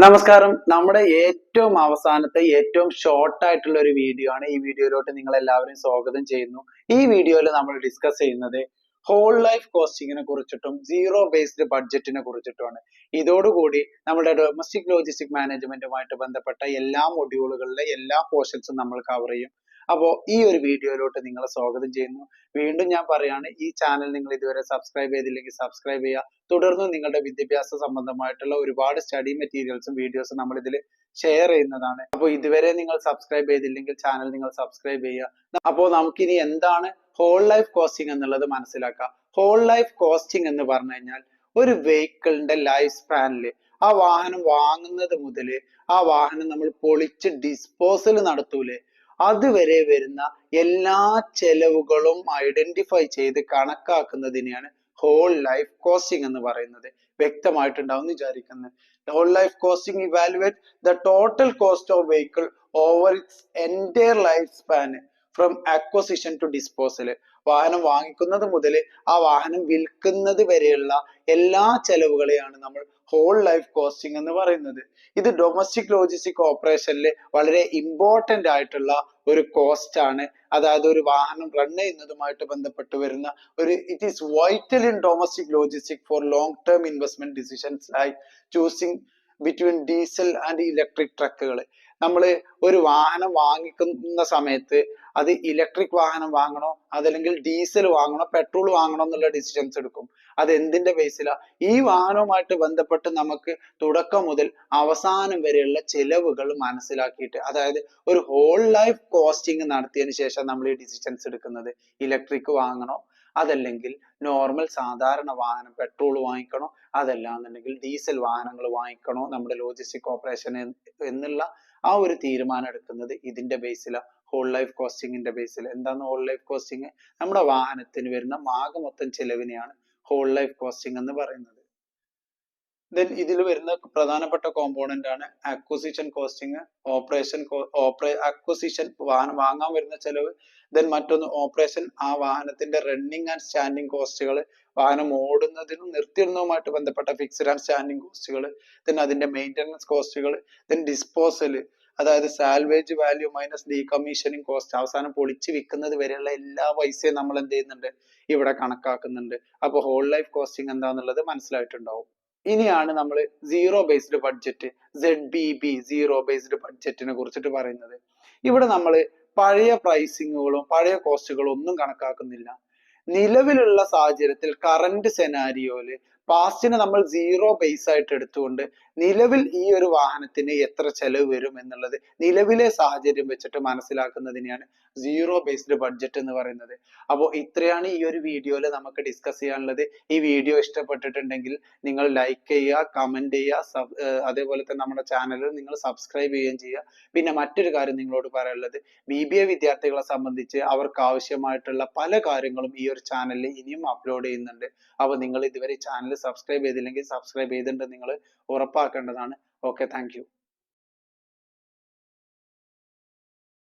നമസ്കാരം. നമ്മുടെ ഏറ്റവും അവസാനത്തെ ഏറ്റവും ഷോർട്ട് ആയിട്ടുള്ള ഒരു വീഡിയോ ആണ്. ഈ വീഡിയോയിലോട്ട് നിങ്ങൾ എല്ലാവരെയും സ്വാഗതം ചെയ്യുന്നു. ഈ വീഡിയോയിൽ നമ്മൾ ഡിസ്കസ് ചെയ്യുന്നത് ഹോൾ ലൈഫ് കോസ്റ്റിങ്ങിനെ കുറിച്ചിട്ടും സീറോ ബേസ്ഡ് ബഡ്ജറ്റിനെ കുറിച്ചിട്ടുമാണ്. ഇതോടുകൂടി നമ്മുടെ ഡൊമസ്റ്റിക് ലോജിസ്റ്റിക് മാനേജ്മെന്റുമായിട്ട് ബന്ധപ്പെട്ട എല്ലാ മൊഡ്യൂളുകളിലെ എല്ലാ പോർഷൻസും നമ്മൾ കവർ ചെയ്യും. അപ്പോൾ ഈ ഒരു വീഡിയോയിലോട്ട് നിങ്ങളെ സ്വാഗതം ചെയ്യുന്നു. വീണ്ടും ഞാൻ പറയാണ്, ഈ ചാനൽ നിങ്ങൾ ഇതുവരെ സബ്സ്ക്രൈബ് ചെയ്തില്ലെങ്കിൽ സബ്സ്ക്രൈബ് ചെയ്യുക. തുടർന്ന് നിങ്ങളുടെ വിദ്യാഭ്യാസ സംബന്ധമായിട്ടുള്ള ഒരുപാട് സ്റ്റഡി മെറ്റീരിയൽസും വീഡിയോസും നമ്മൾ ഇതിൽ ഷെയർ ചെയ്യുന്നതാണ്. അപ്പോൾ ഇതുവരെ നിങ്ങൾ സബ്സ്ക്രൈബ് ചെയ്തില്ലെങ്കിൽ ചാനൽ നിങ്ങൾ സബ്സ്ക്രൈബ് ചെയ്യുക. അപ്പോൾ നമുക്കിനി എന്താണ് ഹോൾ ലൈഫ് കോസ്റ്റിംഗ് എന്നുള്ളത് മനസ്സിലാക്കാം. ഹോൾ ലൈഫ് കോസ്റ്റിംഗ് എന്ന് പറഞ്ഞു കഴിഞ്ഞാൽ ഒരു വെഹിക്കിളിന്റെ ലൈഫ് സ്പാനിൽ ആ വാഹനം വാങ്ങുന്നത് മുതൽ ആ വാഹനം നമ്മൾ പൊളിച്ച് ഡിസ്പോസൽ നടത്തൂലേ, അതുവരെ വരുന്ന എല്ലാ ചെലവുകളും ഐഡന്റിഫൈ ചെയ്ത് കണക്കാക്കുന്നതിനെയാണ് ഹോൾ ലൈഫ് കോസ്റ്റിംഗ് എന്ന് പറയുന്നത്. വ്യക്തമായിട്ടുണ്ടാവും വിചാരിക്കുന്നത്. Whole life costing evaluate the total cost of vehicle over its entire life span from acquisition to disposal. വാഹനം വാങ്ങിക്കുന്നത് മുതൽ ആ വാഹനം വിൽക്കുന്നത് വരെയുള്ള എല്ലാ ചെലവുകളെയാണ് നമ്മൾ ഹോൾ ലൈഫ് കോസ്റ്റിംഗ് എന്ന് പറയുന്നത്. ഇത് ഡൊമസ്റ്റിക് ലോജിസ്റ്റിക് ഓപ്പറേഷനിൽ വളരെ ഇമ്പോർട്ടന്റ് ആയിട്ടുള്ള ഒരു കോസ്റ്റ് ആണ്. അതായത് ഒരു വാഹനം റൺ ചെയ്യുന്നതുമായിട്ട് ബന്ധപ്പെട്ട് വരുന്ന ഒരു it is vital in domestic logistic for long term investment decisions like choosing between diesel and electric ട്രക്കുകൾ. നമ്മൾ ഒരു വാഹനം വാങ്ങിക്കുന്ന സമയത്ത് അത് ഇലക്ട്രിക് വാഹനം വാങ്ങണോ അതല്ലെങ്കിൽ ഡീസൽ വാങ്ങണോ പെട്രോൾ വാങ്ങണോ എന്നുള്ള ഡിസിഷൻസ് എടുക്കും. അത് എന്തിന്റെ ബേസിലാ? ഈ വാഹനവുമായിട്ട് ബന്ധപ്പെട്ട് നമുക്ക് തുടക്കം മുതൽ അവസാനം വരെയുള്ള ചെലവുകൾ മനസ്സിലാക്കിയിട്ട്, അതായത് ഒരു ഹോൾ ലൈഫ് കോസ്റ്റിംഗ് നടത്തിയതിനു ശേഷം നമ്മൾ ഈ ഡിസിഷൻസ് എടുക്കുന്നത്. ഇലക്ട്രിക് വാങ്ങണോ അതല്ലെങ്കിൽ നോർമൽ സാധാരണ വാഹനം പെട്രോൾ വാങ്ങിക്കണോ അതല്ലാന്നുണ്ടെങ്കിൽ ഡീസൽ വാഹനങ്ങൾ വാങ്ങിക്കണോ നമ്മുടെ ലോജിസ്റ്റിക് ഓപ്പറേഷൻ എന്നുള്ള ആ ഒരു തീരുമാനം എടുക്കുന്നത് ഇതിന്റെ ബേസിലാണ്. ഹോൾ ലൈഫ് കോസ്റ്റിംഗിന്റെ ബേസിൽ. എന്താണ് ഹോൾ ലൈഫ് കോസ്റ്റിംഗ്? നമ്മുടെ വാഹനത്തിന് വരുന്ന ആകെ മൊത്തം ചെലവിനെയാണ് ഹോൾ ലൈഫ് കോസ്റ്റിംഗ് എന്ന് പറയുന്നത്. ദെൻ ഇതിൽ വരുന്ന പ്രധാനപ്പെട്ട കോമ്പോണന്റ് ആണ് അക്വസിഷൻ കോസ്റ്റിംഗ്, അക്വസിഷൻ വാഹനം വാങ്ങാൻ വരുന്ന ചെലവ്. ദെൻ മറ്റൊന്ന് ഓപ്പറേഷൻ, ആ വാഹനത്തിന്റെ റണ്ണിങ് ആൻഡ് സ്റ്റാൻഡിങ് കോസ്റ്റുകൾ, വാഹനം ഓടുന്നതിനും നിർത്തിയിടുന്നതുമായിട്ട് ബന്ധപ്പെട്ട ഫിക്സ്ഡ് ആൻഡ് സ്റ്റാൻഡിങ് കോസ്റ്റുകൾ. ദെൻ അതിന്റെ മെയിൻ്റനൻസ് കോസ്റ്റുകൾ. ദെൻ ഡിസ്പോസൽ, അതായത് salvage value minus decommissioning cost, അവസാനം പൊളിച്ച് വിൽക്കുന്നത് വരെയുള്ള എല്ലാ പൈസയും നമ്മൾ എന്ത് ചെയ്യുന്നുണ്ട്, ഇവിടെ കണക്കാക്കുന്നുണ്ട്. അപ്പൊ ഹോൾ ലൈഫ് കോസ്റ്റിംഗ് എന്താന്നുള്ളത് മനസ്സിലായിട്ടുണ്ടാവും. ഇനിയാണ് നമ്മൾ zero based budget, ZBB zero based ബഡ്ജറ്റിനെ കുറിച്ചിട്ട് പറയുന്നത്. ഇവിടെ നമ്മൾ പഴയ പ്രൈസിങ്ങുകളും പഴയ കോസ്റ്റുകളും ഒന്നും കണക്കാക്കുന്നില്ല. നിലവിലുള്ള സാഹചര്യത്തിൽ കറന്റ് സെനാരിയോയില് പാസ്റ്റിനെ നമ്മൾ സീറോ ബേസ് ആയിട്ട് എടുത്തുകൊണ്ട് നിലവിൽ ഈ ഒരു വാഹനത്തിന് എത്ര ചെലവ് വരും എന്നുള്ളത് നിലവിലെ സാഹചര്യം വെച്ചിട്ട് മനസ്സിലാക്കുന്നതിനെയാണ് സീറോ ബേസ്ഡ് ബഡ്ജറ്റ് എന്ന് പറയുന്നത്. അപ്പോൾ ഇത്രയാണ് ഈ ഒരു വീഡിയോയിൽ നമുക്ക് ഡിസ്കസ് ചെയ്യാനുള്ളത്. ഈ വീഡിയോ ഇഷ്ടപ്പെട്ടിട്ടുണ്ടെങ്കിൽ നിങ്ങൾ ലൈക്ക് ചെയ്യുക, കമന്റ് ചെയ്യുക, അതേപോലെ തന്നെ നമ്മുടെ ചാനലിൽ നിങ്ങൾ സബ്സ്ക്രൈബ് ചെയ്യുകയും ചെയ്യുക. പിന്നെ മറ്റൊരു കാര്യം നിങ്ങളോട് പറയാനുള്ളത്, BBA വിദ്യാർത്ഥികളെ സംബന്ധിച്ച് അവർക്ക് ആവശ്യമായിട്ടുള്ള പല കാര്യങ്ങളും ഈ ഒരു ചാനലിൽ ഇനിയും അപ്ലോഡ് ചെയ്യുന്നുണ്ട്. അപ്പോൾ നിങ്ങൾ ഇതുവരെ ചാനൽ സബ്സ്ക്രൈബ് ചെയ്തില്ലെങ്കിൽ സബ്സ്ക്രൈബ് ചെയ്തിട്ടുണ്ട് നിങ്ങൾ ഉറപ്പാക്കേണ്ടതാണ്. Okay, thank you.